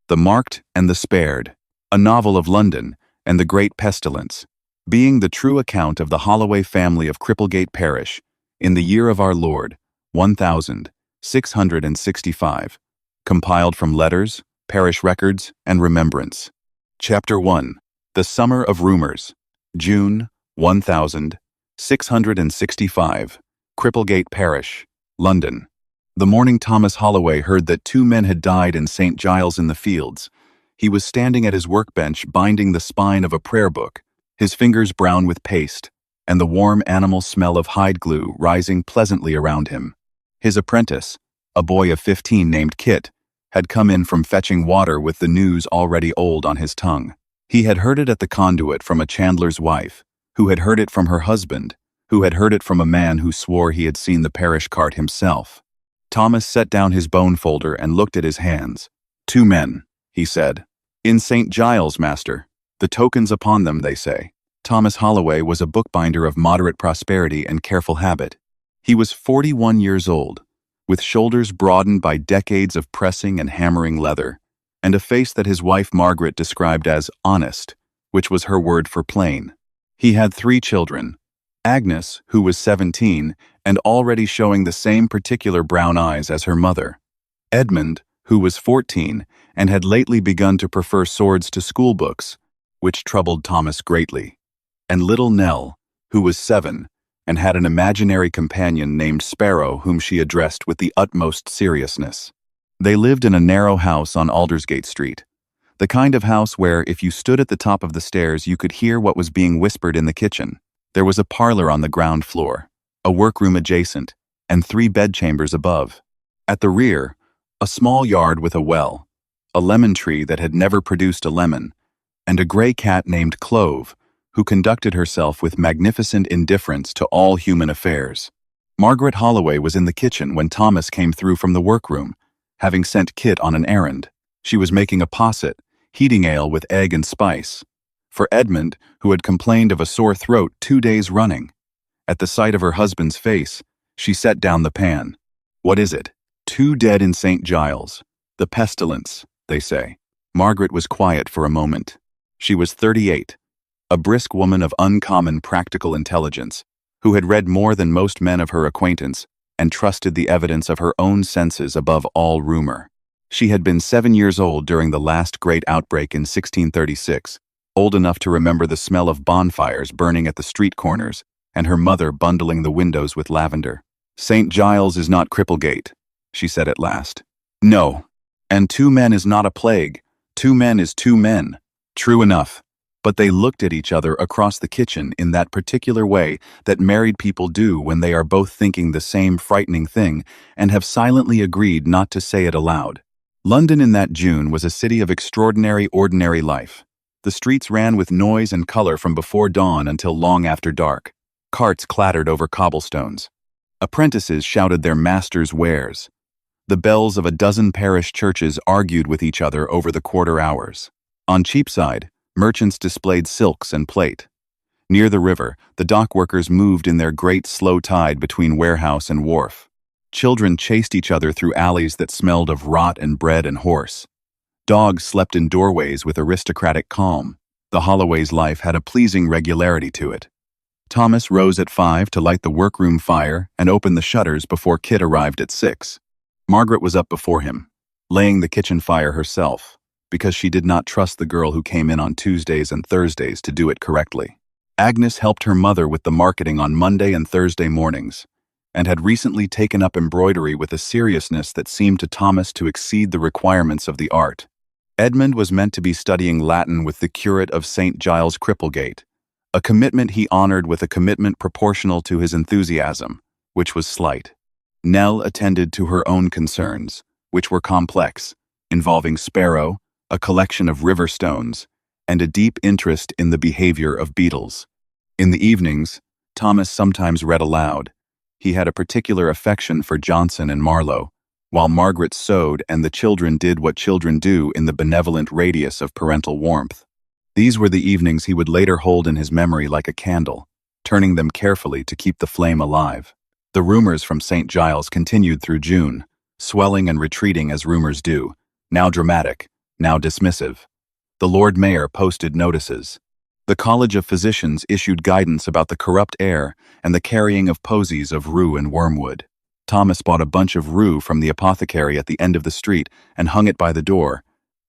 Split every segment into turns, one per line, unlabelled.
The Marked and the Spared, a novel of London and the Great Pestilence, being the true account of the Holloway family of Cripplegate Parish, in the year of our Lord, 1665, compiled from letters, parish records, and remembrance. Chapter 1. The Summer of Rumors, June, 1665, Cripplegate Parish, London. The morning Thomas Holloway heard that 2 men had died in St. Giles in the Fields. He was standing at his workbench binding the spine of a prayer book, his fingers brown with paste, and the warm animal smell of hide glue rising pleasantly around him. His apprentice, a boy of 15 named Kit, had come in from fetching water with the news already old on his tongue. He had heard it at the conduit from a chandler's wife, who had heard it from her husband, who had heard it from a man who swore he had seen the parish cart himself. Thomas set down his bone folder and looked at his hands. 2 men, he said. In St. Giles, master. The tokens upon them, they say. Thomas Holloway was a bookbinder of moderate prosperity and careful habit. He was 41 years old, with shoulders broadened by decades of pressing and hammering leather, and a face that his wife Margaret described as honest, which was her word for plain. He had 3 children. Agnes, who was 17, and already showing the same particular brown eyes as her mother. Edmund, who was 14, and had lately begun to prefer swords to school books, which troubled Thomas greatly. And little Nell, who was 7, and had an imaginary companion named Sparrow whom she addressed with the utmost seriousness. They lived in a narrow house on Aldersgate Street, the kind of house where if you stood at the top of the stairs you could hear what was being whispered in the kitchen. There was a parlor on the ground floor, a workroom adjacent, and 3 bedchambers above. At the rear, a small yard with a well, a lemon tree that had never produced a lemon, and a gray cat named Clove, who conducted herself with magnificent indifference to all human affairs. Margaret Holloway was in the kitchen when Thomas came through from the workroom, having sent Kit on an errand. She was making a posset, heating ale with egg and spice, for Edmund, who had complained of a sore throat 2 days running. At the sight of her husband's face, she set down the pan. What is it? 2 dead in St. Giles. The pestilence, they say. Margaret was quiet for a moment. She was 38, a brisk woman of uncommon practical intelligence, who had read more than most men of her acquaintance and trusted the evidence of her own senses above all rumor. She had been 7 years old during the last great outbreak in 1636, old enough to remember the smell of bonfires burning at the street corners and her mother bundling the windows with lavender. St. Giles is not Cripplegate, she said at last. No, and 2 men is not a plague. 2 men is 2 men. True enough. But they looked at each other across the kitchen in that particular way that married people do when they are both thinking the same frightening thing and have silently agreed not to say it aloud. London in that June was a city of extraordinary ordinary life. The streets ran with noise and color from before dawn until long after dark. Carts clattered over cobblestones. Apprentices shouted their masters' wares. The bells of a dozen parish churches argued with each other over the quarter hours. On Cheapside, merchants displayed silks and plate. Near the river, the dock workers moved in their great slow tide between warehouse and wharf. Children chased each other through alleys that smelled of rot and bread and horse. Dogs slept in doorways with aristocratic calm. The Holloway's life had a pleasing regularity to it. Thomas rose at 5 to light the workroom fire and open the shutters before Kit arrived at 6. Margaret was up before him, laying the kitchen fire herself, because she did not trust the girl who came in on Tuesdays and Thursdays to do it correctly. Agnes helped her mother with the marketing on Monday and Thursday mornings, and had recently taken up embroidery with a seriousness that seemed to Thomas to exceed the requirements of the art. Edmund was meant to be studying Latin with the curate of St. Giles Cripplegate, a commitment he honored with a commitment proportional to his enthusiasm, which was slight. Nell attended to her own concerns, which were complex, involving Sparrow, a collection of river stones, and a deep interest in the behavior of beetles. In the evenings, Thomas sometimes read aloud. He had a particular affection for Johnson and Marlowe, while Margaret sewed and the children did what children do in the benevolent radius of parental warmth. These were the evenings he would later hold in his memory like a candle, turning them carefully to keep the flame alive. The rumors from St. Giles continued through June, swelling and retreating as rumors do, now dramatic, now dismissive. The Lord Mayor posted notices. The College of Physicians issued guidance about the corrupt air and the carrying of posies of rue and wormwood. Thomas bought a bunch of rue from the apothecary at the end of the street and hung it by the door,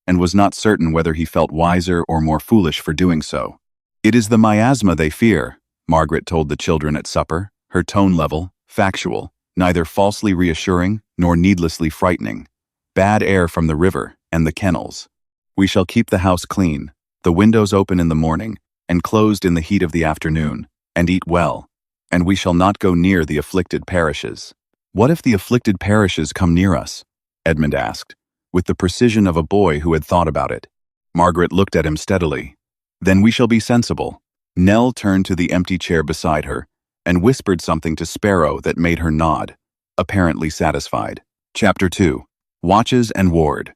and was not certain whether he felt wiser or more foolish for doing so. "It is the miasma they fear," Margaret told the children at supper, her tone level, factual, neither falsely reassuring nor needlessly frightening. "Bad air from the river and the kennels. We shall keep the house clean, the windows open in the morning, and closed in the heat of the afternoon, and eat well. And we shall not go near the afflicted parishes." "What if the afflicted parishes come near us?" Edmund asked, with the precision of a boy who had thought about it. Margaret looked at him steadily. "Then we shall be sensible." Nell turned to the empty chair beside her and whispered something to Sparrow that made her nod, apparently satisfied. Chapter 2. Watches and Ward.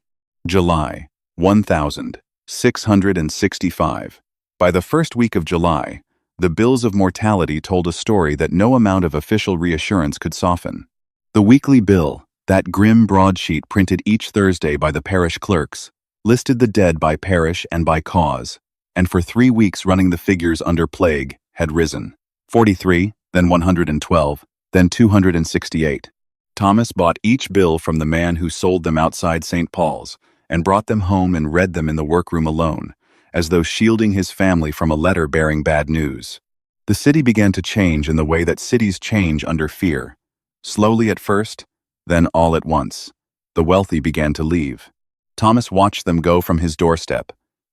July, 1665. By the first week of July, the bills of mortality told a story that no amount of official reassurance could soften. The weekly bill, that grim broadsheet printed each Thursday by the parish clerks, listed the dead by parish and by cause, and for 3 weeks running the figures under plague had risen. 43, then 112, then 268. Thomas bought each bill from the man who sold them outside St. Paul's and brought them home and read them in the workroom alone, as though shielding his family from a letter bearing bad news. The city began to change in the way that cities change under fear. Slowly at first, then all at once. The wealthy began to leave. Thomas watched them go from his doorstep.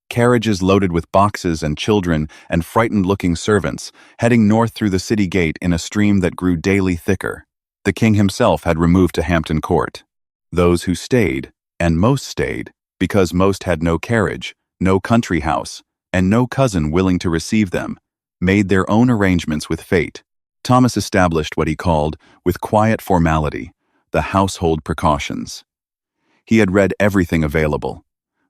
Carriages loaded with boxes and children and frightened-looking servants, heading north through the city gate in a stream that grew daily thicker. The king himself had removed to Hampton Court. Those who stayed, and most stayed, because most had no carriage, no country house, and no cousin willing to receive them, made their own arrangements with fate. Thomas established what he called, with quiet formality, the household precautions. He had read everything available: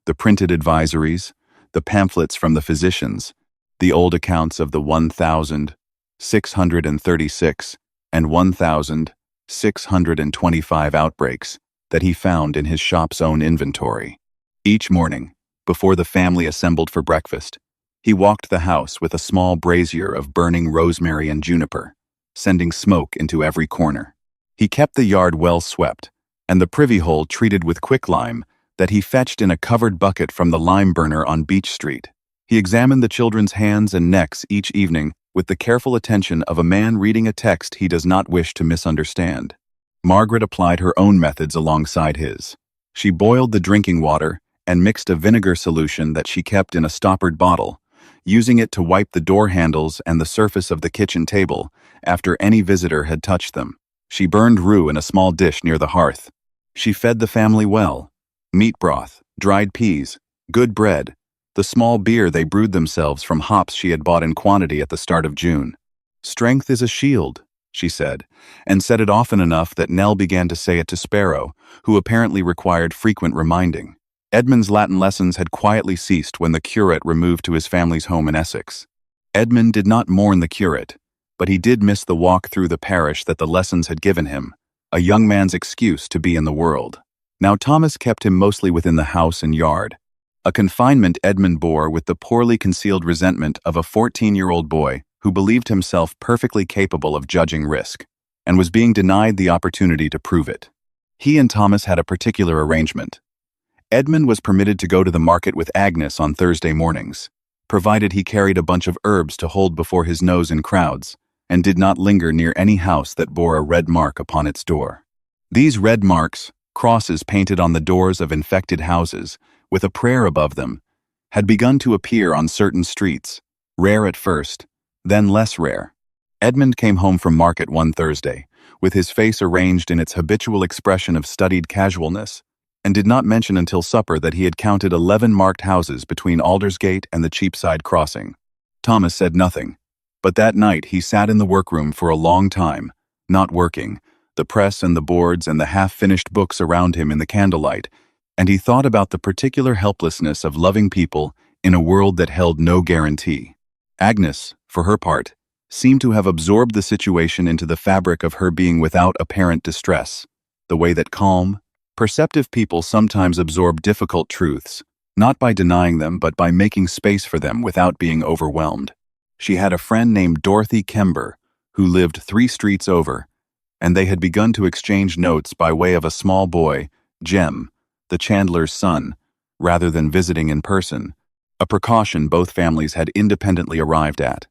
the printed advisories, the pamphlets from the physicians, the old accounts of the 1,636 and 1,625 outbreaks that he found in his shop's own inventory. Each morning, before the family assembled for breakfast, he walked the house with a small brazier of burning rosemary and juniper, sending smoke into every corner. He kept the yard well swept, and the privy hole treated with quicklime that he fetched in a covered bucket from the lime burner on Beach Street. He examined the children's hands and necks each evening with the careful attention of a man reading a text he does not wish to misunderstand. Margaret applied her own methods alongside his. She boiled the drinking water and mixed a vinegar solution that she kept in a stoppered bottle, using it to wipe the door handles and the surface of the kitchen table after any visitor had touched them. She burned rue in a small dish near the hearth. She fed the family well: meat broth, dried peas, good bread, the small beer they brewed themselves from hops she had bought in quantity at the start of June. "Strength is a shield," she said, and said it often enough that Nell began to say it to Sparrow, who apparently required frequent reminding. Edmund's Latin lessons had quietly ceased when the curate removed to his family's home in Essex. Edmund did not mourn the curate, but he did miss the walk through the parish that the lessons had given him, a young man's excuse to be in the world. Now Thomas kept him mostly within the house and yard, a confinement Edmund bore with the poorly concealed resentment of a 14-year-old boy who believed himself perfectly capable of judging risk, and was being denied the opportunity to prove it. He and Thomas had a particular arrangement. Edmund was permitted to go to the market with Agnes on Thursday mornings, provided he carried a bunch of herbs to hold before his nose in crowds, and did not linger near any house that bore a red mark upon its door. These red marks, crosses painted on the doors of infected houses, with a prayer above them, had begun to appear on certain streets, rare at first, then less rare. Edmund came home from market one Thursday, with his face arranged in its habitual expression of studied casualness, and did not mention until supper that he had counted 11 marked houses between Aldersgate and the Cheapside crossing. Thomas said nothing, but that night he sat in the workroom for a long time, not working, the press and the boards and the half-finished books around him in the candlelight, and he thought about the particular helplessness of loving people in a world that held no guarantee. Agnes, for her part, seemed to have absorbed the situation into the fabric of her being without apparent distress, the way that calm, perceptive people sometimes absorb difficult truths, Not by denying them, but by making space for them without being overwhelmed. She had a friend named Dorothy Kember, who lived 3 streets over, and they had begun to exchange notes by way of a small boy, Jem, the chandler's son, rather than visiting in person, a precaution both families had independently arrived at.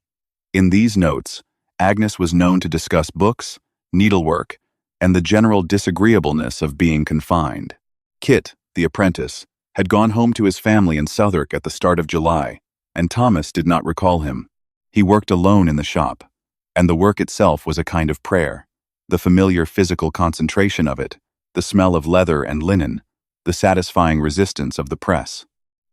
In these notes, Agnes was known to discuss books, needlework, and the general disagreeableness of being confined. Kit, the apprentice, had gone home to his family in Southwark at the start of July, and Thomas did not recall him. He worked alone in the shop, and the work itself was a kind of prayer. The familiar physical concentration of it, the smell of leather and linen, the satisfying resistance of the press.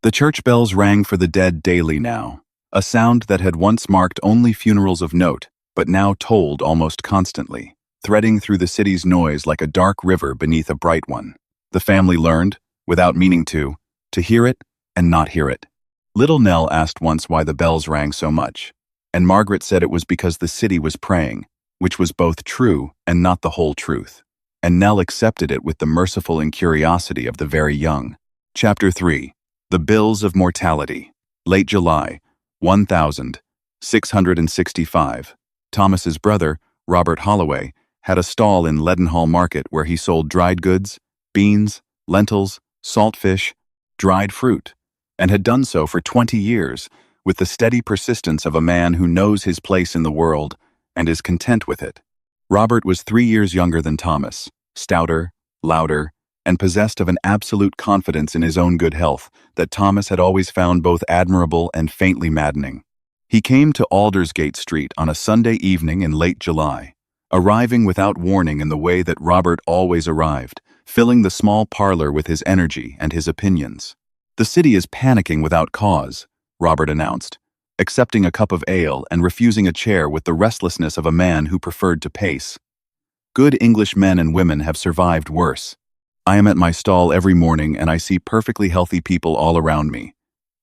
The church bells rang for the dead daily now, a sound that had once marked only funerals of note, but now tolled almost constantly, threading through the city's noise like a dark river beneath a bright one. The family learned, without meaning to hear it and not hear it. Little Nell asked once why the bells rang so much, and Margaret said it was because the city was praying, which was both true and not the whole truth. And Nell accepted it with the merciful incuriosity of the very young. Chapter 3. The Bills of Mortality. Late July, 1665. Thomas's brother, Robert Holloway, had a stall in Leadenhall Market where he sold dried goods, beans, lentils, salt fish, dried fruit, and had done so for 20 years, with the steady persistence of a man who knows his place in the world and is content with it. Robert was 3 years younger than Thomas, stouter, louder, and possessed of an absolute confidence in his own good health that Thomas had always found both admirable and faintly maddening. He came to Aldersgate Street on a Sunday evening in late July, arriving without warning in the way that Robert always arrived, filling the small parlor with his energy and his opinions. "The city is panicking without cause," Robert announced, accepting a cup of ale and refusing a chair with the restlessness of a man who preferred to pace. "Good English men and women have survived worse. I am at my stall every morning and I see perfectly healthy people all around me.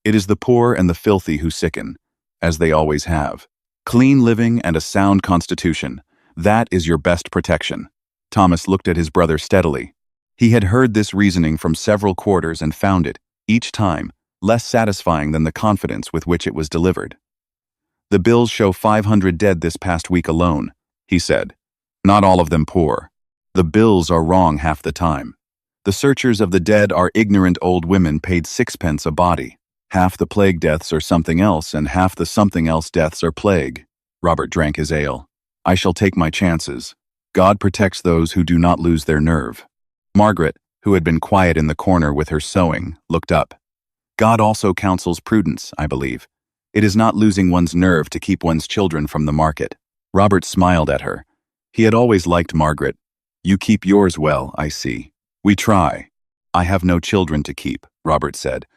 It is the poor and the filthy who sicken, as they always have. Clean living and a sound constitution, that is your best protection." Thomas looked at his brother steadily. He had heard this reasoning from several quarters and found it, each time, less satisfying than the confidence with which it was delivered. "The bills show 500 dead this past week alone," he said. "Not all of them poor. The bills are wrong half the time. The searchers of the dead are ignorant old women paid 6 pence a body. Half the plague deaths are something else, and half the something else deaths are plague." Robert drank his ale. "I shall take my chances. God protects those who do not lose their nerve." Margaret, who had been quiet in the corner with her sewing, looked up. "God also counsels prudence, I believe. It is not losing one's nerve to keep one's children from the market." Robert smiled at her. He had always liked Margaret. "You keep yours well, I see. We try." "I have no children to keep," Robert said,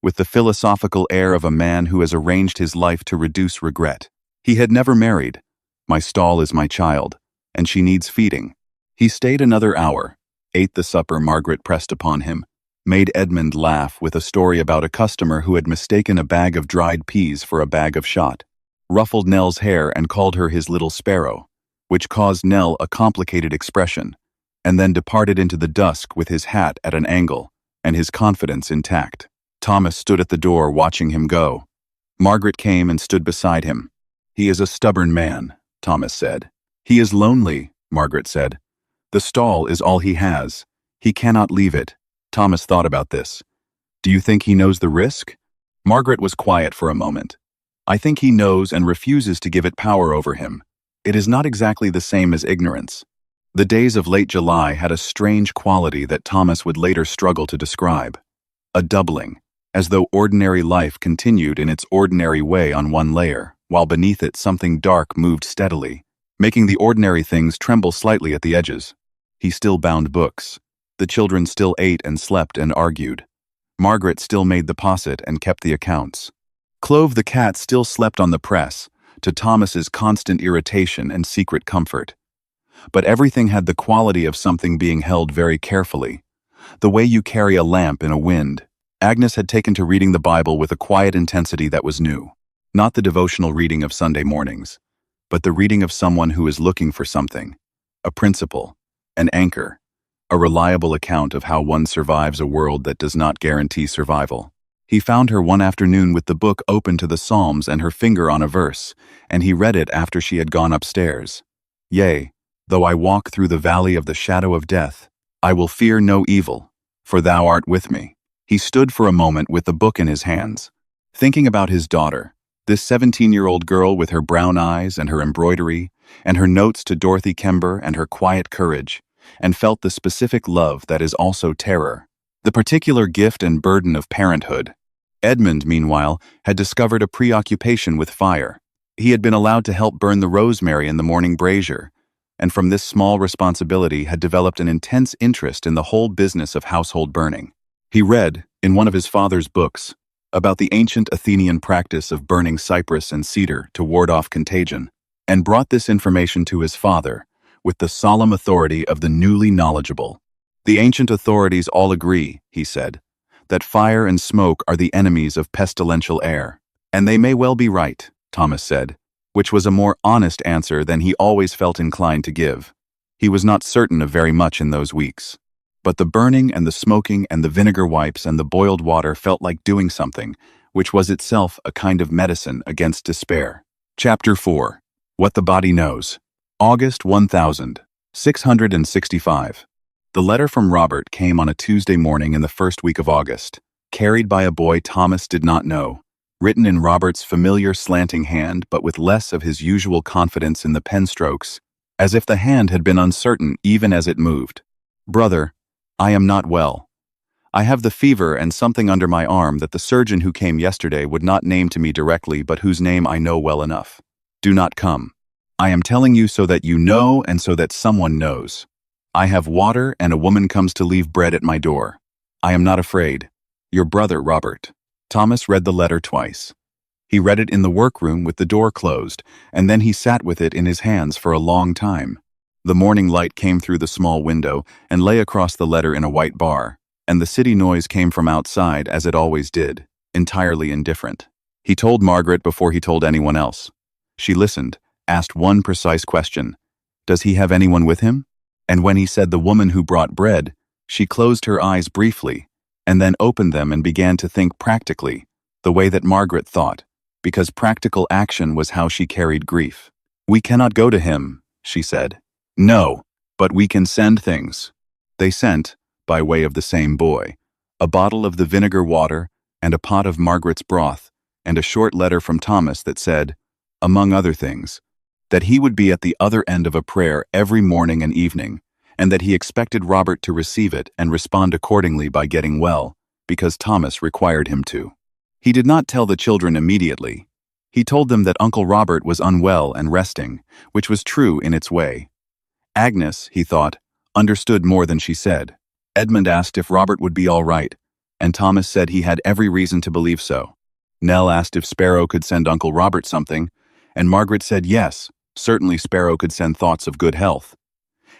with the philosophical air of a man who has arranged his life to reduce regret. He had never married. "My stall is my child, and she needs feeding." He stayed another hour, ate the supper Margaret pressed upon him, made Edmund laugh with a story about a customer who had mistaken a bag of dried peas for a bag of shot, ruffled Nell's hair and called her his little sparrow, which caused Nell a complicated expression, and then departed into the dusk with his hat at an angle and his confidence intact. Thomas stood at the door watching him go. Margaret came and stood beside him. "He is a stubborn man," Thomas said. "He is lonely," Margaret said. "The stall is all he has. He cannot leave it." Thomas thought about this. "Do you think he knows the risk?" Margaret was quiet for a moment. "I think he knows and refuses to give it power over him. It is not exactly the same as ignorance." The days of late July had a strange quality that Thomas would later struggle to describe. A doubling, as though ordinary life continued in its ordinary way on one layer, while beneath it something dark moved steadily, making the ordinary things tremble slightly at the edges. He still bound books. The children still ate and slept and argued. Margaret still made the posset and kept the accounts. Clove the cat still slept on the press, to Thomas's constant irritation and secret comfort. But everything had the quality of something being held very carefully, the way you carry a lamp in a wind. Agnes had taken to reading the Bible with a quiet intensity that was new. Not the devotional reading of Sunday mornings, but the reading of someone who is looking for something, a principle, an anchor, a reliable account of how one survives a world that does not guarantee survival. He found her one afternoon with the book open to the Psalms and her finger on a verse, and he read it after she had gone upstairs. Yea, though I walk through the valley of the shadow of death, I will fear no evil, for thou art with me. He stood for a moment with the book in his hands, thinking about his daughter, this 17-year-old girl with her brown eyes and her embroidery, and her notes to Dorothy Kember and her quiet courage, and felt the specific love that is also terror, the particular gift and burden of parenthood. Edmund, meanwhile, had discovered a preoccupation with fire. He had been allowed to help burn the rosemary in the morning brazier, and from this small responsibility had developed an intense interest in the whole business of household burning. He read, in one of his father's books, about the ancient Athenian practice of burning cypress and cedar to ward off contagion, and brought this information to his father with the solemn authority of the newly knowledgeable. The ancient authorities all agree, he said, that fire and smoke are the enemies of pestilential air. And they may well be right, Thomas said, which was a more honest answer than he always felt inclined to give. He was not certain of very much in those weeks. But the burning and the smoking and the vinegar wipes and the boiled water felt like doing something, which was itself a kind of medicine against despair. Chapter 4. What the Body Knows. August 1665. The letter from Robert came on a Tuesday morning in the first week of August, carried by a boy Thomas did not know, written in Robert's familiar slanting hand but with less of his usual confidence in the pen strokes, as if the hand had been uncertain even as it moved. Brother, I am not well. I have the fever and something under my arm that the surgeon who came yesterday would not name to me directly but whose name I know well enough. Do not come. I am telling you so that you know and so that someone knows. I have water and a woman comes to leave bread at my door. I am not afraid. Your brother, Robert. Thomas read the letter twice. He read it in the workroom with the door closed, and then he sat with it in his hands for a long time. The morning light came through the small window and lay across the letter in a white bar, and the city noise came from outside as it always did, entirely indifferent. He told Margaret before he told anyone else. She listened, asked one precise question. Does he have anyone with him? And when he said the woman who brought bread, she closed her eyes briefly, and then opened them and began to think practically, the way that Margaret thought, because practical action was how she carried grief. We cannot go to him, she said. No, but we can send things. They sent, by way of the same boy, a bottle of the vinegar water and a pot of Margaret's broth, and a short letter from Thomas that said, among other things, that he would be at the other end of a prayer every morning and evening, and that he expected Robert to receive it and respond accordingly by getting well, because Thomas required him to. He did not tell the children immediately. He told them that Uncle Robert was unwell and resting, which was true in its way. Agnes, he thought, understood more than she said. Edmund asked if Robert would be all right, and Thomas said he had every reason to believe so. Nell asked if Sparrow could send Uncle Robert something, and Margaret said yes, certainly Sparrow could send thoughts of good health.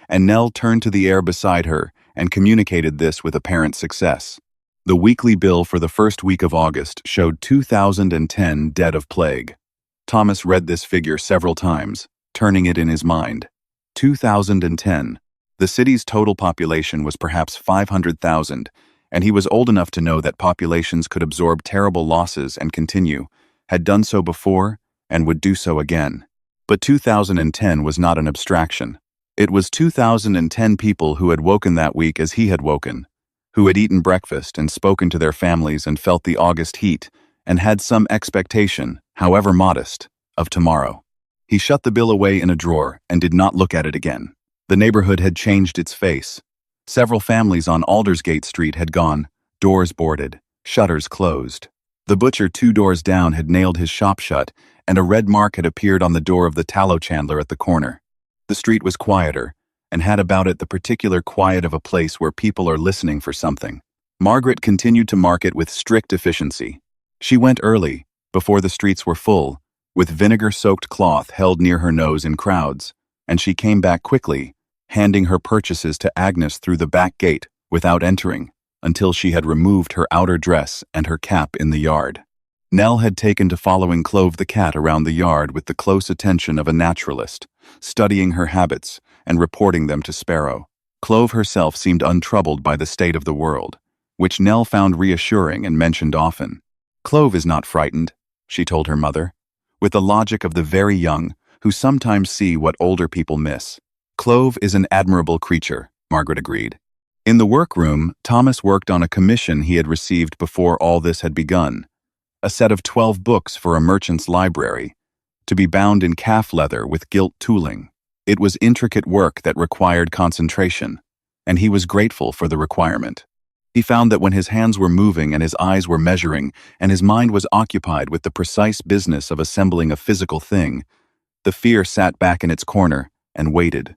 And Nell turned to the air beside her and communicated this with apparent success. The weekly bill for the first week of August showed 2,010 dead of plague. Thomas read this figure several times, turning it in his mind. 2,010. The city's total population was perhaps 500,000, and he was old enough to know that populations could absorb terrible losses and continue, had done so before, and would do so again. But 2010 was not an abstraction. It was 2010 people who had woken that week as he had woken, who had eaten breakfast and spoken to their families and felt the August heat, and had some expectation, however modest, of tomorrow. He shut the bill away in a drawer and did not look at it again. The neighborhood had changed its face. Several families on Aldersgate Street had gone, doors boarded, shutters closed. The butcher 2 doors down had nailed his shop shut, and a red mark had appeared on the door of the tallow chandler at the corner. The street was quieter, and had about it the particular quiet of a place where people are listening for something. Margaret continued to market with strict efficiency. She went early, before the streets were full, with vinegar-soaked cloth held near her nose in crowds, and she came back quickly, handing her purchases to Agnes through the back gate without entering, until she had removed her outer dress and her cap in the yard. Nell had taken to following Clove the cat around the yard with the close attention of a naturalist, studying her habits and reporting them to Sparrow. Clove herself seemed untroubled by the state of the world. which Nell found reassuring and mentioned often. "Clove is not frightened," she told her mother, with the logic of the very young, who sometimes see what older people miss. "Clove is an admirable creature," Margaret agreed. In the workroom, Thomas worked on a commission he had received before all this had begun, a set of 12 books for a merchant's library, to be bound in calf leather with gilt tooling. It was intricate work that required concentration, and he was grateful for the requirement. He found that when his hands were moving and his eyes were measuring and his mind was occupied with the precise business of assembling a physical thing, the fear sat back in its corner and waited.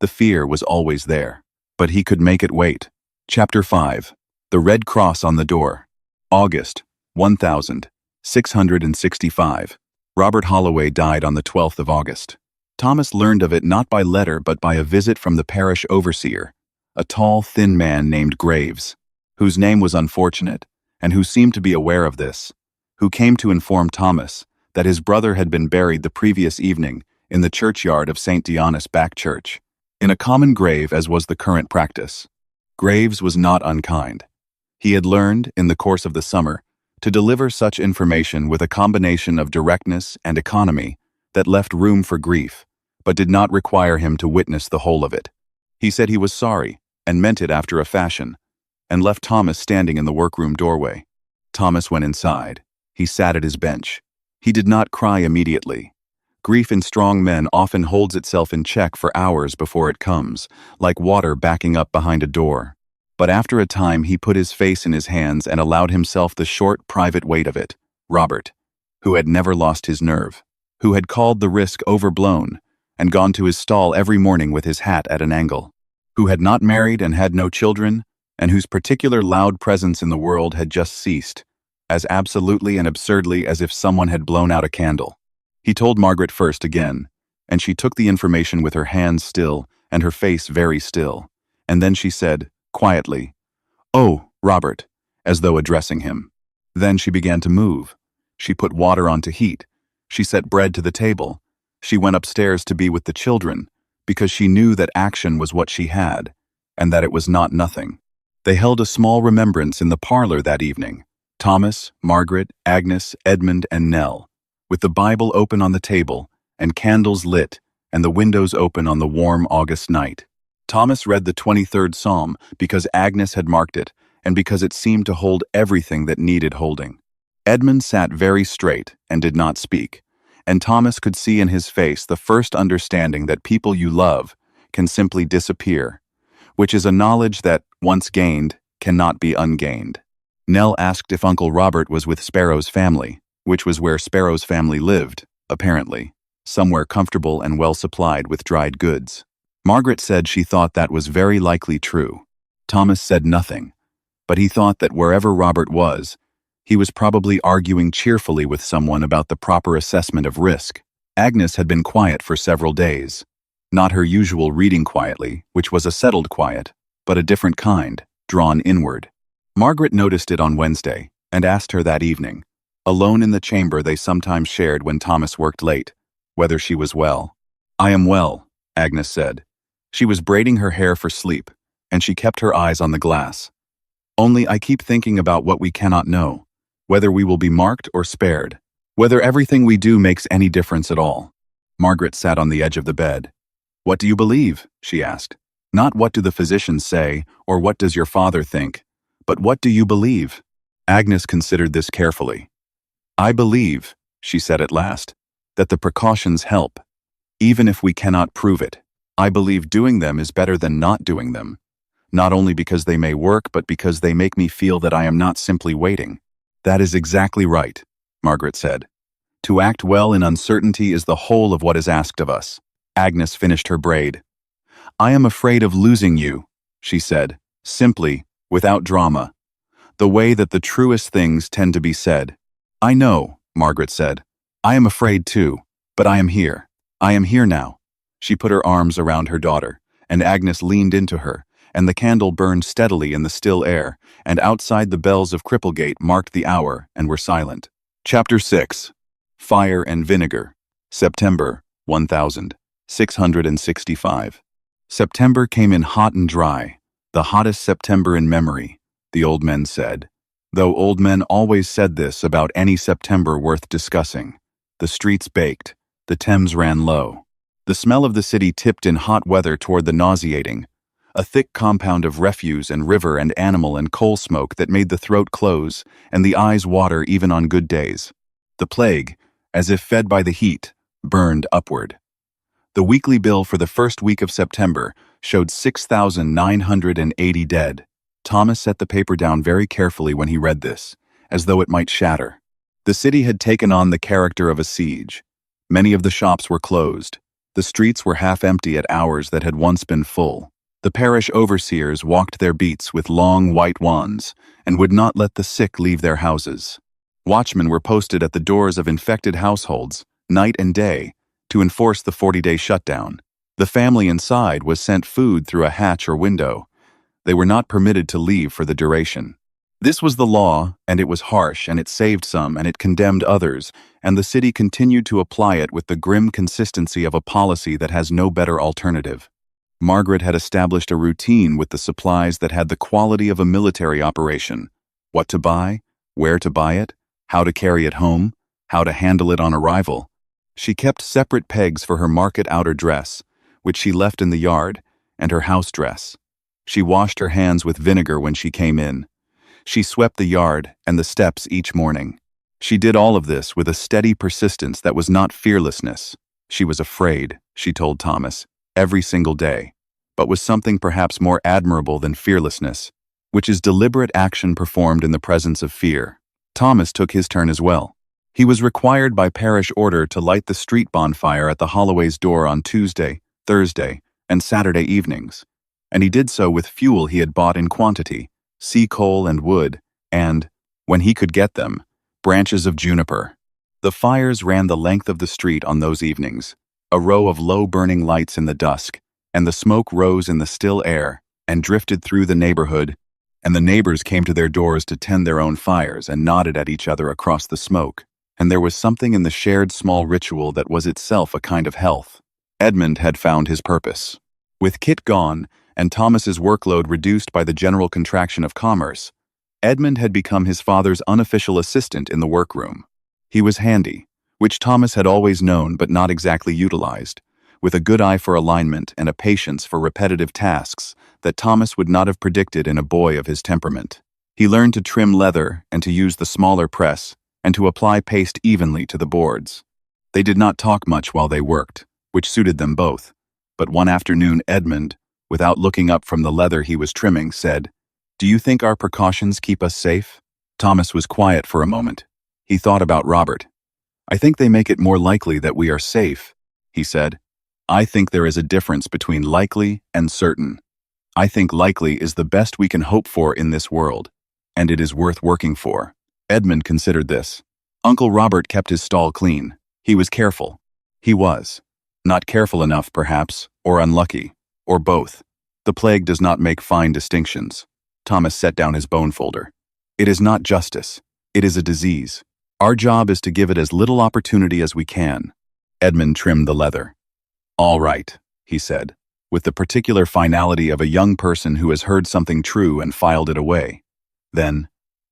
The fear was always there, but he could make it wait. Chapter 5. The Red Cross on the Door. August, 1665. Robert Holloway died on the 12th of August. Thomas learned of it not by letter but by a visit from the parish overseer, a tall, thin man named Graves, whose name was unfortunate, and who seemed to be aware of this, who came to inform Thomas that his brother had been buried the previous evening in the churchyard of St. Dionis Back Church, in a common grave as was the current practice. Graves was not unkind. He had learned, in the course of the summer, to deliver such information with a combination of directness and economy that left room for grief, but did not require him to witness the whole of it. He said he was sorry, and meant it after a fashion, and left Thomas standing in the workroom doorway. Thomas went inside. He sat at his bench. He did not cry immediately. Grief in strong men often holds itself in check for hours before it comes, like water backing up behind a door. But after a time he put his face in his hands and allowed himself the short, private weight of it. Robert, who had never lost his nerve, who had called the risk overblown, and gone to his stall every morning with his hat at an angle, who had not married and had no children, and whose particular loud presence in the world had just ceased, as absolutely and absurdly as if someone had blown out a candle. He told Margaret first again, and she took the information with her hands still and her face very still, and then she said, quietly, "Oh, Robert," as though addressing him. Then she began to move. She put water on to heat. She set bread to the table. She went upstairs to be with the children, because she knew that action was what she had, and that it was not nothing. They held a small remembrance in the parlor that evening. Thomas, Margaret, Agnes, Edmund, and Nell, with the Bible open on the table, and candles lit, and the windows open on the warm August night. Thomas read the 23rd Psalm because Agnes had marked it, and because it seemed to hold everything that needed holding. Edmund sat very straight and did not speak, and Thomas could see in his face the first understanding that people you love can simply disappear, which is a knowledge that, once gained, cannot be ungained. Nell asked if Uncle Robert was with Sparrow's family, which was where Sparrow's family lived, apparently, somewhere comfortable and well supplied with dried goods. Margaret said she thought that was very likely true. Thomas said nothing, but he thought that wherever Robert was, he was probably arguing cheerfully with someone about the proper assessment of risk. Agnes had been quiet for several days. Not her usual reading quietly, which was a settled quiet, but a different kind, drawn inward. Margaret noticed it on Wednesday, and asked her that evening, alone in the chamber they sometimes shared when Thomas worked late, whether she was well. "I am well," Agnes said. She was braiding her hair for sleep, and she kept her eyes on the glass. "Only I keep thinking about what we cannot know, whether we will be marked or spared, whether everything we do makes any difference at all." Margaret sat on the edge of the bed. "What do you believe?" she asked. "Not what do the physicians say, or what does your father think, but what do you believe?" Agnes considered this carefully. "I believe," she said at last, "that the precautions help, even if we cannot prove it. I believe doing them is better than not doing them, not only because they may work, but because they make me feel that I am not simply waiting." "That is exactly right," Margaret said. "To act well in uncertainty is the whole of what is asked of us." Agnes finished her braid. "I am afraid of losing you," she said, simply, without drama, the way that the truest things tend to be said. "I know," Margaret said. "I am afraid too, but I am here. I am here now." She put her arms around her daughter, and Agnes leaned into her, and the candle burned steadily in the still air, and outside the bells of Cripplegate marked the hour and were silent. Chapter 6. Fire and Vinegar. September, 1665. September came in hot and dry, the hottest September in memory, the old men said, though old men always said this about any September worth discussing. The streets baked, the Thames ran low. The smell of the city tipped in hot weather toward the nauseating, a thick compound of refuse and river and animal and coal smoke that made the throat close and the eyes water even on good days. The plague, as if fed by the heat, burned upward. The weekly bill for the first week of September showed 6,980 dead. Thomas set the paper down very carefully when he read this, as though it might shatter. The city had taken on the character of a siege. Many of the shops were closed. The streets were half empty at hours that had once been full. The parish overseers walked their beats with long white wands and would not let the sick leave their houses. Watchmen were posted at the doors of infected households, night and day, to enforce the 40-day shutdown. The family inside was sent food through a hatch or window. They were not permitted to leave for the duration. This was the law, and it was harsh, and it saved some, and it condemned others, and the city continued to apply it with the grim consistency of a policy that has no better alternative. Margaret had established a routine with the supplies that had the quality of a military operation. What to buy, where to buy it, how to carry it home, how to handle it on arrival. She kept separate pegs for her market outer dress, which she left in the yard, and her house dress. She washed her hands with vinegar when she came in. She swept the yard and the steps each morning. She did all of this with a steady persistence that was not fearlessness. She was afraid, she told Thomas, every single day, but was something perhaps more admirable than fearlessness, which is deliberate action performed in the presence of fear. Thomas took his turn as well. He was required by parish order to light the street bonfire at the Holloway's door on Tuesday, Thursday, and Saturday evenings, and he did so with fuel he had bought in quantity, sea coal and wood, and, when he could get them, branches of juniper. The fires ran the length of the street on those evenings, a row of low-burning lights in the dusk, and the smoke rose in the still air and drifted through the neighborhood, and the neighbors came to their doors to tend their own fires and nodded at each other across the smoke, and there was something in the shared small ritual that was itself a kind of health. Edmund had found his purpose. With Kit gone, and Thomas's workload reduced by the general contraction of commerce, Edmund had become his father's unofficial assistant in the workroom. He was handy, which Thomas had always known but not exactly utilized, with a good eye for alignment and a patience for repetitive tasks that Thomas would not have predicted in a boy of his temperament. He learned to trim leather and to use the smaller press and to apply paste evenly to the boards. They did not talk much while they worked, which suited them both, but one afternoon Edmund, without looking up from the leather he was trimming, said, "Do you think our precautions keep us safe?" Thomas was quiet for a moment. He thought about Robert. "I think they make it more likely that we are safe," he said. "I think there is a difference between likely and certain. I think likely is the best we can hope for in this world, and it is worth working for." Edmund considered this. Uncle Robert kept his stall clean. He was careful. He was. Not careful enough, perhaps, or unlucky, or both. The plague does not make fine distinctions. Thomas set down his bone folder. It is not justice. It is a disease. Our job is to give it as little opportunity as we can. Edmund trimmed the leather. "All right," he said, with the particular finality of a young person who has heard something true and filed it away. Then,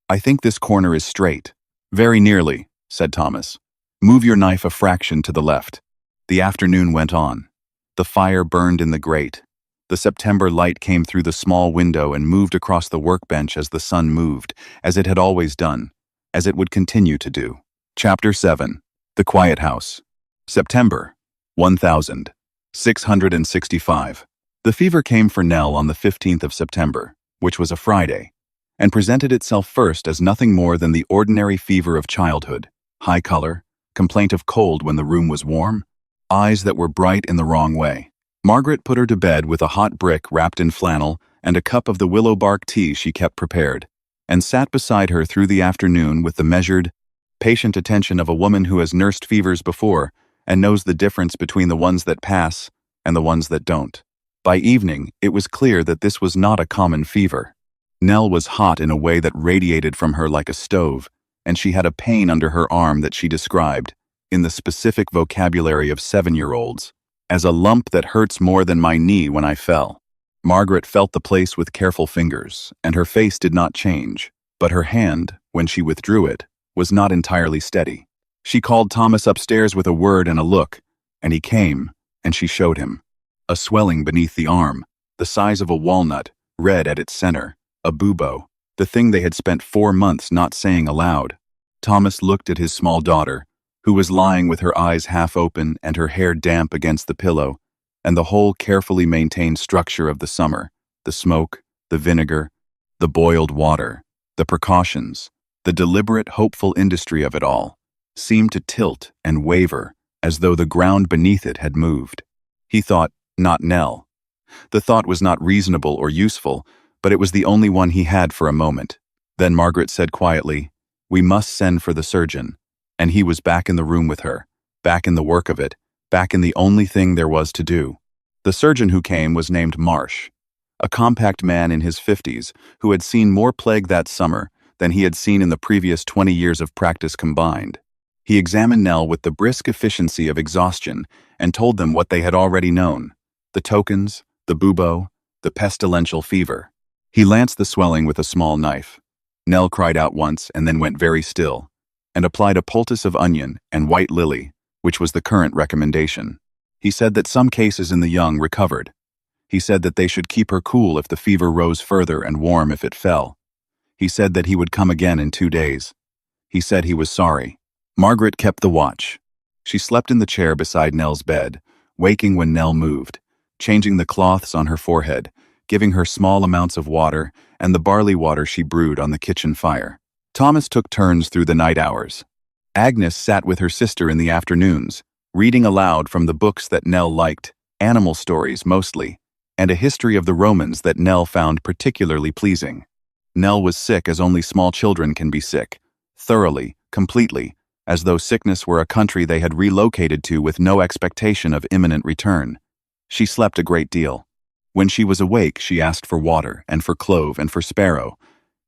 "I think this corner is straight." "Very nearly," said Thomas. "Move your knife a fraction to the left." The afternoon went on. The fire burned in the grate. The September light came through the small window and moved across the workbench as the sun moved, as it had always done, as it would continue to do. Chapter 7. The Quiet House. September, 1665. The fever came for Nell on the 15th of September, which was a Friday, and presented itself first as nothing more than the ordinary fever of childhood: high color, complaint of cold when the room was warm, eyes that were bright in the wrong way. Margaret put her to bed with a hot brick wrapped in flannel and a cup of the willow bark tea she kept prepared, and sat beside her through the afternoon with the measured, patient attention of a woman who has nursed fevers before and knows the difference between the ones that pass and the ones that don't. By evening, it was clear that this was not a common fever. Nell was hot in a way that radiated from her like a stove, and she had a pain under her arm that she described, in the specific vocabulary of 7-year-olds, as a lump that hurts more than my knee when I fell. Margaret felt the place with careful fingers, and her face did not change, but her hand, when she withdrew it, was not entirely steady. She called Thomas upstairs with a word and a look, and he came, and she showed him. A swelling beneath the arm, the size of a walnut, red at its center, a bubo, the thing they had spent 4 months not saying aloud. Thomas looked at his small daughter, who was lying with her eyes half open and her hair damp against the pillow, and the whole carefully maintained structure of the summer, the smoke, the vinegar, the boiled water, the precautions, the deliberate, hopeful industry of it all, seemed to tilt and waver as though the ground beneath it had moved. He thought, not Nell. The thought was not reasonable or useful, but it was the only one he had for a moment. Then Margaret said quietly, "We must send for the surgeon." And he was back in the room with her, back in the work of it, back in the only thing there was to do. The surgeon who came was named Marsh, a compact man in his 50s who had seen more plague that summer than he had seen in the previous 20 years of practice combined. He examined Nell with the brisk efficiency of exhaustion and told them what they had already known: the tokens, the bubo, the pestilential fever. He lanced the swelling with a small knife. Nell cried out once and then went very still, and applied a poultice of onion and white lily, which was the current recommendation. He said that some cases in the young recovered. He said that they should keep her cool if the fever rose further and warm if it fell. He said that he would come again in 2 days. He said he was sorry. Margaret kept the watch. She slept in the chair beside Nell's bed, waking when Nell moved, changing the cloths on her forehead, giving her small amounts of water and the barley water she brewed on the kitchen fire. Thomas took turns through the night hours. Agnes sat with her sister in the afternoons, reading aloud from the books that Nell liked, animal stories mostly, and a history of the Romans that Nell found particularly pleasing. Nell was sick as only small children can be sick, thoroughly, completely, as though sickness were a country they had relocated to with no expectation of imminent return. She slept a great deal. When she was awake, she asked for water and for clove and for sparrow,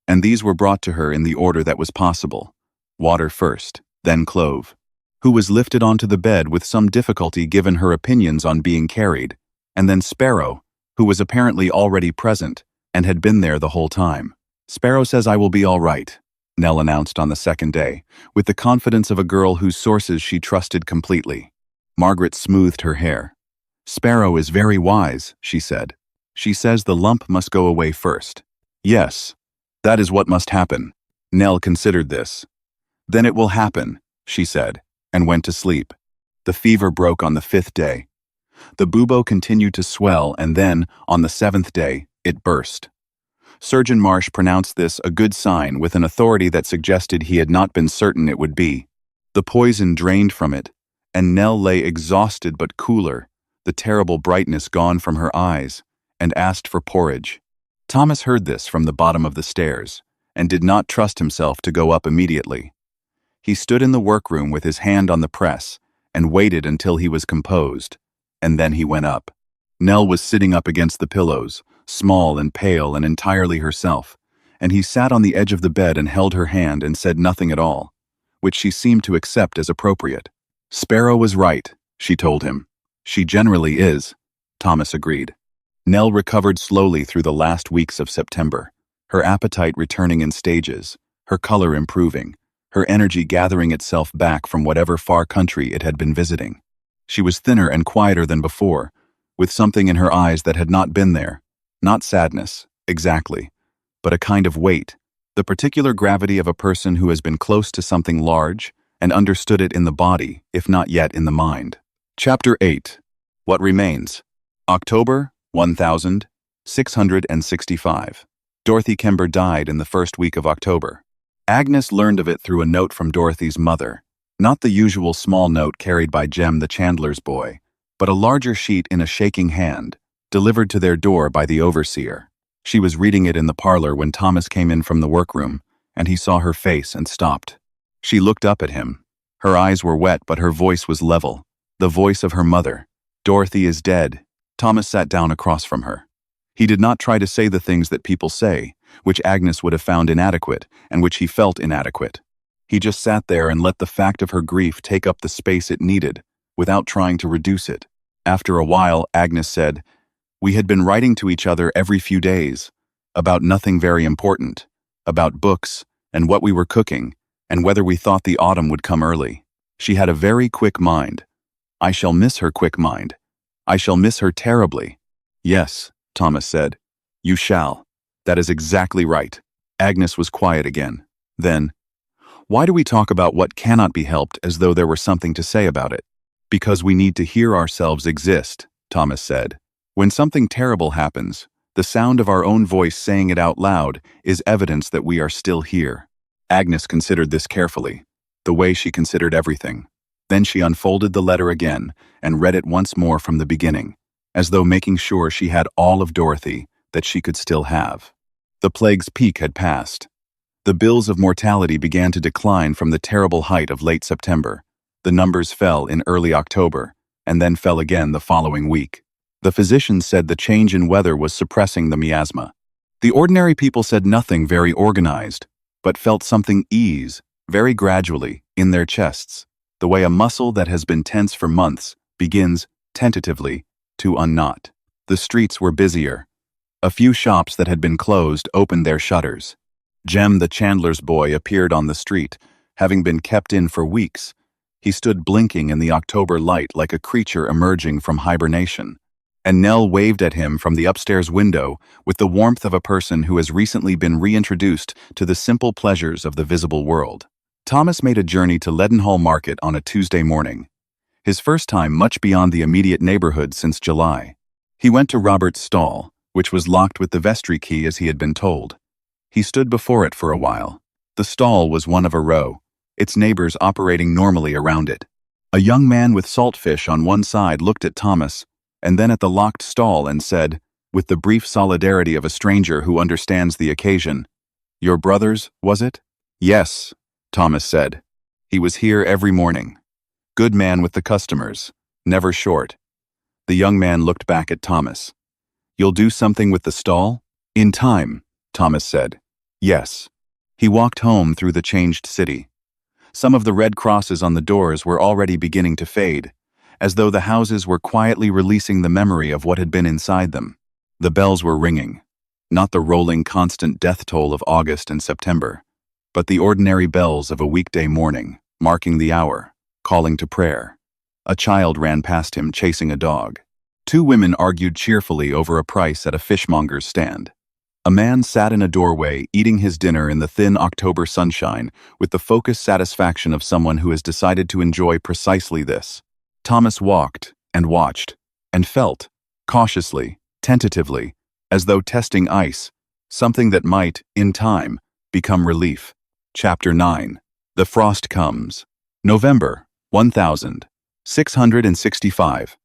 and these were brought to her in the order that was possible. Water first, then clove, who was lifted onto the bed with some difficulty given her opinions on being carried, and then Sparrow, who was apparently already present and had been there the whole time. "Sparrow says I will be all right," Nell announced on the second day, with the confidence of a girl whose sources she trusted completely. Margaret smoothed her hair. "Sparrow is very wise," she said. "She says the lump must go away first." "Yes, that is what must happen." Nell considered this. "Then it will happen," she said, and went to sleep. The fever broke on the 5th day. The bubo continued to swell, and then, on the 7th day, it burst. Surgeon Marsh pronounced this a good sign with an authority that suggested he had not been certain it would be. The poison drained from it, and Nell lay exhausted but cooler, the terrible brightness gone from her eyes, and asked for porridge. Thomas heard this from the bottom of the stairs, and did not trust himself to go up immediately. He stood in the workroom with his hand on the press, and waited until he was composed, and then he went up. Nell was sitting up against the pillows, small and pale and entirely herself, and he sat on the edge of the bed and held her hand and said nothing at all, which she seemed to accept as appropriate. "Sparrow was right," she told him. "She generally is," Thomas agreed. Nell recovered slowly through the last weeks of September, her appetite returning in stages, her color improving, her energy gathering itself back from whatever far country it had been visiting. She was thinner and quieter than before, with something in her eyes that had not been there. Not sadness, exactly, but a kind of weight, the particular gravity of a person who has been close to something large and understood it in the body, if not yet in the mind. Chapter 8. What Remains. October 1665. Dorothy Kember died in the first week of October. Agnes learned of it through a note from Dorothy's mother, not the usual small note carried by Jem the chandler's boy, but a larger sheet in a shaking hand, delivered to their door by the overseer. She was reading it in the parlor when Thomas came in from the workroom, and he saw her face and stopped. She looked up at him. Her eyes were wet, but her voice was level, the voice of her mother. "Dorothy is dead." Thomas sat down across from her. He did not try to say the things that people say, which Agnes would have found inadequate, and which he felt inadequate. He just sat there and let the fact of her grief take up the space it needed, without trying to reduce it. After a while, Agnes said, We had been writing to each other every few days, about nothing very important, about books, and what we were cooking, and whether we thought the autumn would come early. She had a very quick mind. I shall miss her quick mind. I shall miss her terribly. Yes, Thomas said. You shall. That is exactly right. Agnes was quiet again. Then, why do we talk about what cannot be helped as though there were something to say about it? Because we need to hear ourselves exist, Thomas said. When something terrible happens, the sound of our own voice saying it out loud is evidence that we are still here. Agnes considered this carefully, the way she considered everything. Then she unfolded the letter again and read it once more from the beginning, as though making sure she had all of Dorothy that she could still have. The plague's peak had passed. The bills of mortality began to decline from the terrible height of late September. The numbers fell in early October, and then fell again the following week. The physicians said the change in weather was suppressing the miasma. The ordinary people said nothing very organized, but felt something ease, very gradually, in their chests, the way a muscle that has been tense for months begins, tentatively, to unknot. The streets were busier. A few shops that had been closed opened their shutters. Jem the chandler's boy appeared on the street, having been kept in for weeks. He stood blinking in the October light like a creature emerging from hibernation. And Nell waved at him from the upstairs window with the warmth of a person who has recently been reintroduced to the simple pleasures of the visible world. Thomas made a journey to Leadenhall Market on a Tuesday morning, his first time much beyond the immediate neighborhood since July. He went to Robert's stall, which was locked with the vestry key as he had been told. He stood before it for a while. The stall was one of a row, its neighbors operating normally around it. A young man with saltfish on one side looked at Thomas, and then at the locked stall and said, with the brief solidarity of a stranger who understands the occasion, "Your brother's, was it?" "Yes," Thomas said. "He was here every morning. Good man with the customers, never short." The young man looked back at Thomas. "You'll do something with the stall?" "In time," Thomas said. "Yes." He walked home through the changed city. Some of the red crosses on the doors were already beginning to fade, as though the houses were quietly releasing the memory of what had been inside them. The bells were ringing, not the rolling constant death toll of August and September, but the ordinary bells of a weekday morning, marking the hour, calling to prayer. A child ran past him chasing a dog. Two women argued cheerfully over a price at a fishmonger's stand. A man sat in a doorway eating his dinner in the thin October sunshine with the focused satisfaction of someone who has decided to enjoy precisely this. Thomas walked and watched and felt, cautiously, tentatively, as though testing ice, something that might, in time, become relief. Chapter 9. The Frost Comes. November, 1665.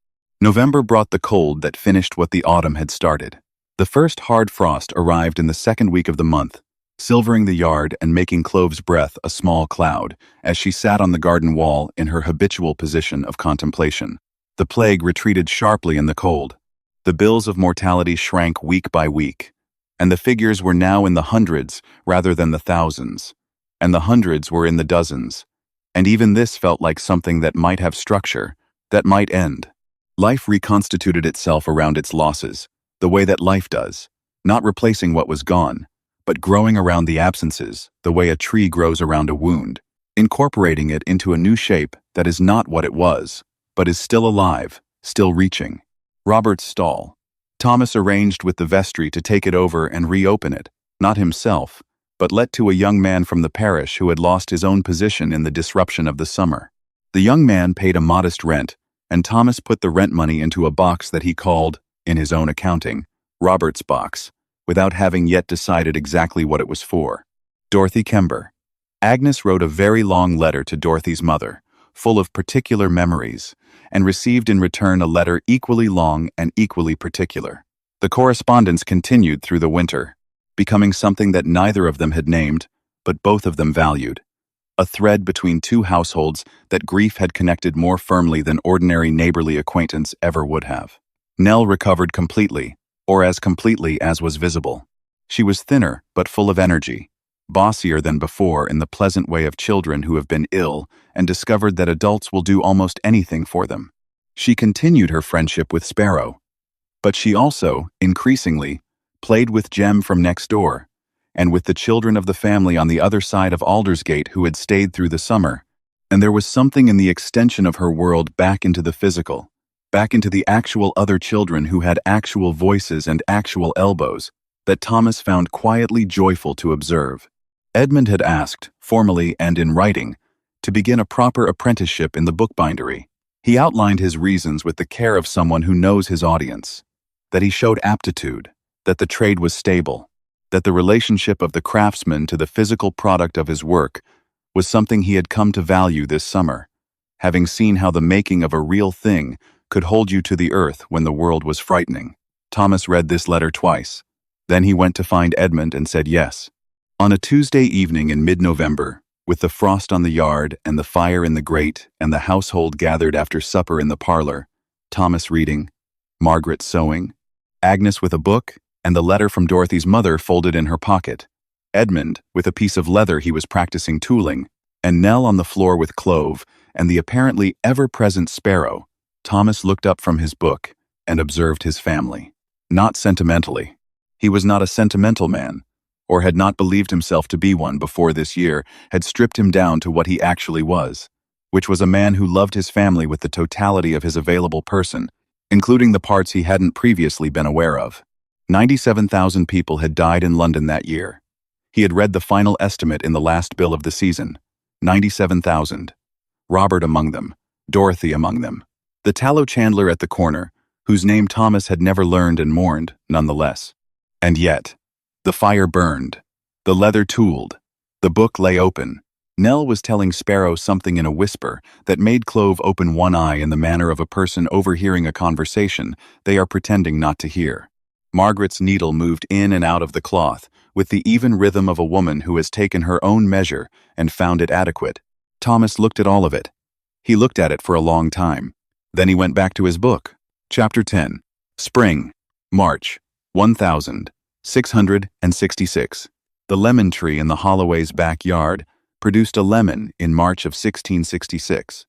November brought the cold that finished what the autumn had started. The first hard frost arrived in the second week of the month, silvering the yard and making Clove's breath a small cloud as she sat on the garden wall in her habitual position of contemplation. The plague retreated sharply in the cold. The bills of mortality shrank week by week, and the figures were now in the hundreds rather than the thousands, and the hundreds were in the dozens, and even this felt like something that might have structure, that might end. Life reconstituted itself around its losses, the way that life does, not replacing what was gone, but growing around the absences, the way a tree grows around a wound, incorporating it into a new shape that is not what it was, but is still alive, still reaching. Robert's stall. Thomas arranged with the vestry to take it over and reopen it, not himself, but let to a young man from the parish who had lost his own position in the disruption of the summer. The young man paid a modest rent, and Thomas put the rent money into a box that he called, in his own accounting, Robert's box, without having yet decided exactly what it was for. Dorothy Kember. Agnes wrote a very long letter to Dorothy's mother, full of particular memories, and received in return a letter equally long and equally particular. The correspondence continued through the winter, becoming something that neither of them had named, but both of them valued. A thread between two households that grief had connected more firmly than ordinary neighborly acquaintance ever would have. Nell recovered completely, or as completely as was visible. She was thinner but full of energy, bossier than before in the pleasant way of children who have been ill and discovered that adults will do almost anything for them. She continued her friendship with Sparrow. But she also, increasingly, played with Jem from next door, and with the children of the family on the other side of Aldersgate who had stayed through the summer. And there was something in the extension of her world back into the physical, back into the actual other children who had actual voices and actual elbows, that Thomas found quietly joyful to observe. Edmund had asked, formally and in writing, to begin a proper apprenticeship in the bookbindery. He outlined his reasons with the care of someone who knows his audience, that he showed aptitude, that the trade was stable, that the relationship of the craftsman to the physical product of his work was something he had come to value this summer, having seen how the making of a real thing could hold you to the earth when the world was frightening. Thomas read this letter twice. Then he went to find Edmund and said yes. On a Tuesday evening in mid-November, with the frost on the yard and the fire in the grate and the household gathered after supper in the parlor, Thomas reading, Margaret sewing, Agnes with a book, and the letter from Dorothy's mother folded in her pocket, Edmund with a piece of leather he was practicing tooling, and Nell on the floor with Clove and the apparently ever-present Sparrow, Thomas looked up from his book and observed his family. Not sentimentally. He was not a sentimental man, or had not believed himself to be one before this year had stripped him down to what he actually was, which was a man who loved his family with the totality of his available person, including the parts he hadn't previously been aware of. 97,000 people had died in London that year. He had read the final estimate in the last bill of the season. 97,000. Robert among them, Dorothy among them. The tallow chandler at the corner, whose name Thomas had never learned and mourned, nonetheless. And yet, the fire burned, the leather tooled, the book lay open. Nell was telling Sparrow something in a whisper that made Clove open one eye in the manner of a person overhearing a conversation they are pretending not to hear. Margaret's needle moved in and out of the cloth, with the even rhythm of a woman who has taken her own measure and found it adequate. Thomas looked at all of it. He looked at it for a long time. Then he went back to his book. Chapter 10. Spring. March. 1666. The lemon tree in the Holloway's backyard produced a lemon in March of 1666.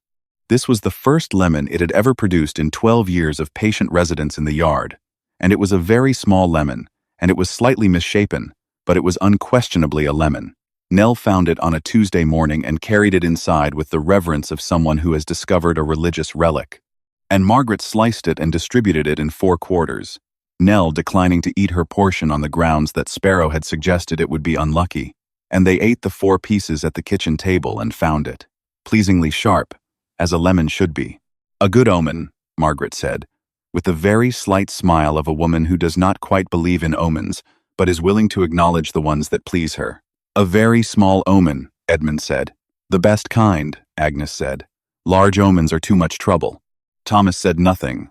This was the first lemon it had ever produced in 12 years of patient residence in the yard, and it was a very small lemon, and it was slightly misshapen, but it was unquestionably a lemon. Nell found it on a Tuesday morning and carried it inside with the reverence of someone who has discovered a religious relic. And Margaret sliced it and distributed it in 4 quarters, Nell declining to eat her portion on the grounds that Sparrow had suggested it would be unlucky, and they ate the 4 pieces at the kitchen table and found it pleasingly sharp, as a lemon should be. A good omen, Margaret said, with the very slight smile of a woman who does not quite believe in omens, but is willing to acknowledge the ones that please her. A very small omen, Edmund said. The best kind, Agnes said. Large omens are too much trouble. Thomas said nothing,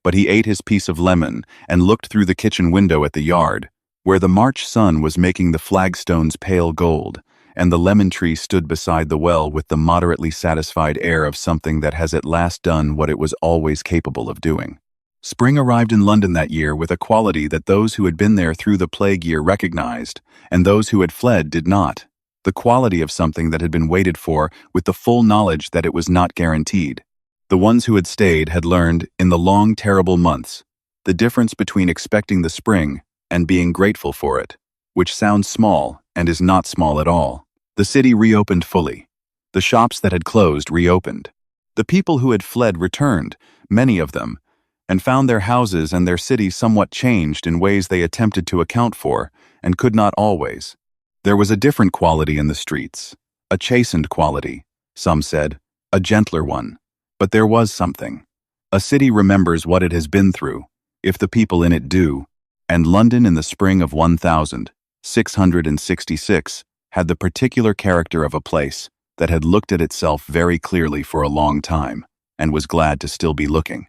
but he ate his piece of lemon and looked through the kitchen window at the yard, where the March sun was making the flagstones pale gold, and the lemon tree stood beside the well with the moderately satisfied air of something that has at last done what it was always capable of doing. Spring arrived in London that year with a quality that those who had been there through the plague year recognized, and those who had fled did not. The quality of something that had been waited for with the full knowledge that it was not guaranteed. The ones who had stayed had learned, in the long, terrible months, the difference between expecting the spring and being grateful for it, which sounds small and is not small at all. The city reopened fully. The shops that had closed reopened. The people who had fled returned, many of them, and found their houses and their cities somewhat changed in ways they attempted to account for, and could not always. There was a different quality in the streets, a chastened quality, some said, a gentler one. But there was something. A city remembers what it has been through, if the people in it do, and London in the spring of 1666 had the particular character of a place that had looked at itself very clearly for a long time, and was glad to still be looking.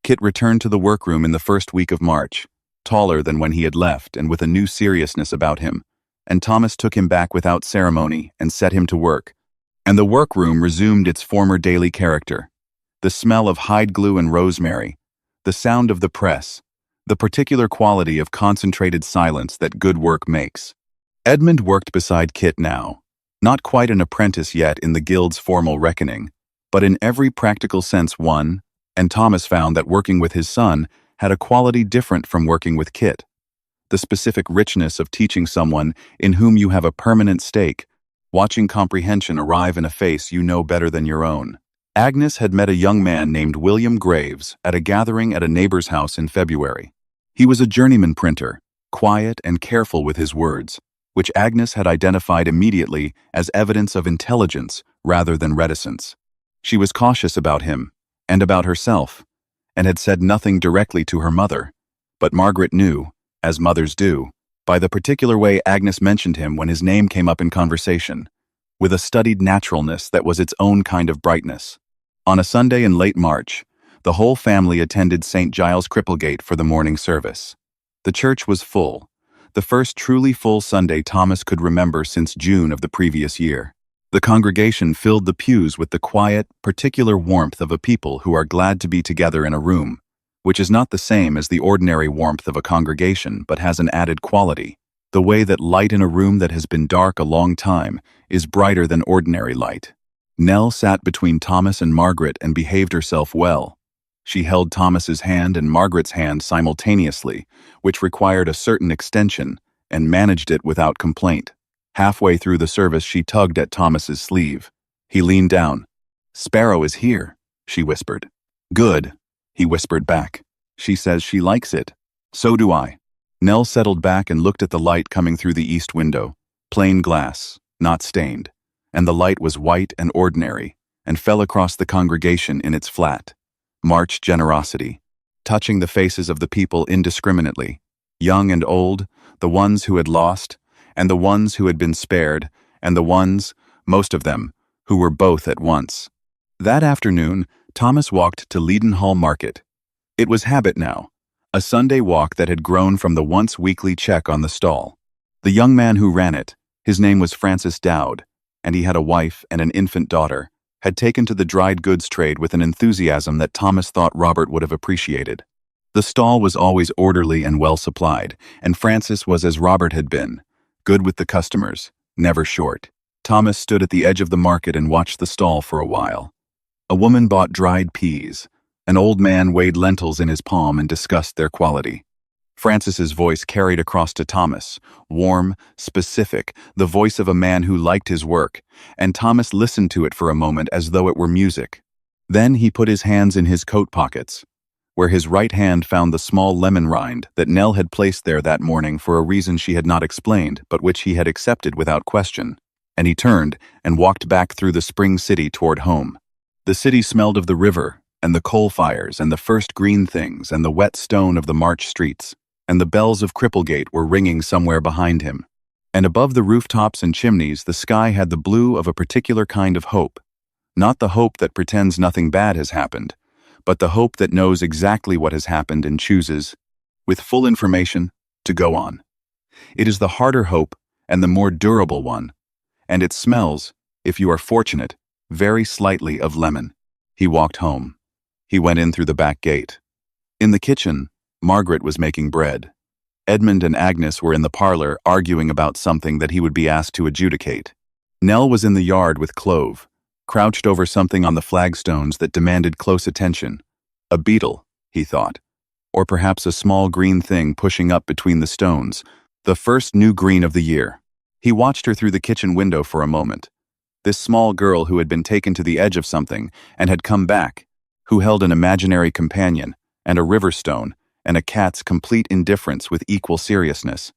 Kit returned to the workroom in the first week of March, taller than when he had left and with a new seriousness about him, and Thomas took him back without ceremony and set him to work, and the workroom resumed its former daily character. The smell of hide glue and rosemary, the sound of the press, the particular quality of concentrated silence that good work makes. Edmund worked beside Kit now, not quite an apprentice yet in the guild's formal reckoning, but in every practical sense one, and Thomas found that working with his son had a quality different from working with Kit. The specific richness of teaching someone in whom you have a permanent stake, watching comprehension arrive in a face you know better than your own. Agnes had met a young man named William Graves at a gathering at a neighbor's house in February. He was a journeyman printer, quiet and careful with his words, which Agnes had identified immediately as evidence of intelligence rather than reticence. She was cautious about him, and about herself, and had said nothing directly to her mother, but Margaret knew, as mothers do, by the particular way Agnes mentioned him when his name came up in conversation, with a studied naturalness that was its own kind of brightness. On a Sunday in late March, the whole family attended St. Giles' Cripplegate for the morning service. The church was full, the first truly full Sunday Thomas could remember since June of the previous year. The congregation filled the pews with the quiet, particular warmth of a people who are glad to be together in a room, which is not the same as the ordinary warmth of a congregation but has an added quality, the way that light in a room that has been dark a long time is brighter than ordinary light. Nell sat between Thomas and Margaret and behaved herself well. She held Thomas's hand and Margaret's hand simultaneously, which required a certain extension, and managed it without complaint. Halfway through the service she tugged at Thomas's sleeve. He leaned down. "Sparrow is here," she whispered. "Good," he whispered back. "She says she likes it." "So do I." Nell settled back and looked at the light coming through the east window. Plain glass, not stained, and the light was white and ordinary, and fell across the congregation in its flat, March generosity, touching the faces of the people indiscriminately, young and old, the ones who had lost, and the ones who had been spared, and the ones, most of them, who were both at once. That afternoon, Thomas walked to Leadenhall Market. It was habit now, a Sunday walk that had grown from the once weekly check on the stall. The young man who ran it, his name was Francis Dowd, and he had a wife and an infant daughter, had taken to the dried goods trade with an enthusiasm that Thomas thought Robert would have appreciated. The stall was always orderly and well supplied, and Francis was as Robert had been, good with the customers, never short. Thomas stood at the edge of the market and watched the stall for a while. A woman bought dried peas. An old man weighed lentils in his palm and discussed their quality. Francis's voice carried across to Thomas, warm, specific, the voice of a man who liked his work, and Thomas listened to it for a moment as though it were music. Then he put his hands in his coat pockets, where his right hand found the small lemon rind that Nell had placed there that morning for a reason she had not explained but which he had accepted without question, and he turned and walked back through the spring city toward home. The city smelled of the river, and the coal fires, and the first green things, and the wet stone of the March streets, and the bells of Cripplegate were ringing somewhere behind him. And above the rooftops and chimneys the sky had the blue of a particular kind of hope, not the hope that pretends nothing bad has happened, but the hope that knows exactly what has happened and chooses, with full information, to go on. It is the harder hope and the more durable one, and it smells, if you are fortunate, very slightly of lemon. He walked home. He went in through the back gate. In the kitchen, Margaret was making bread. Edmund and Agnes were in the parlor arguing about something that he would be asked to adjudicate. Nell was in the yard with Clove, crouched over something on the flagstones that demanded close attention. A beetle, he thought, or perhaps a small green thing pushing up between the stones, the first new green of the year. He watched her through the kitchen window for a moment. This small girl who had been taken to the edge of something and had come back, who held an imaginary companion and a river stone and a cat's complete indifference with equal seriousness,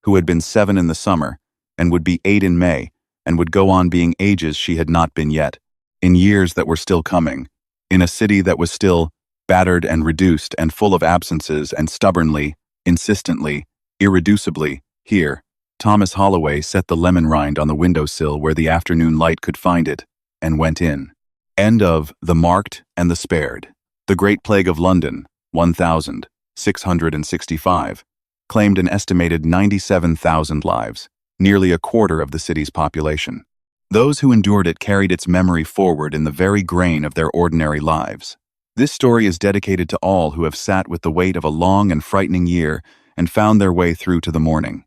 who had been 7 in the summer and would be 8 in May and would go on being ages she had not been yet, in years that were still coming, in a city that was still battered and reduced and full of absences and stubbornly, insistently, irreducibly, here, Thomas Holloway set the lemon rind on the windowsill where the afternoon light could find it, and went in. End of The Marked and the Spared. The Great Plague of London, 1665, claimed an estimated 97,000 lives, nearly a quarter of the city's population. Those who endured it carried its memory forward in the very grain of their ordinary lives. This story is dedicated to all who have sat with the weight of a long and frightening year and found their way through to the morning.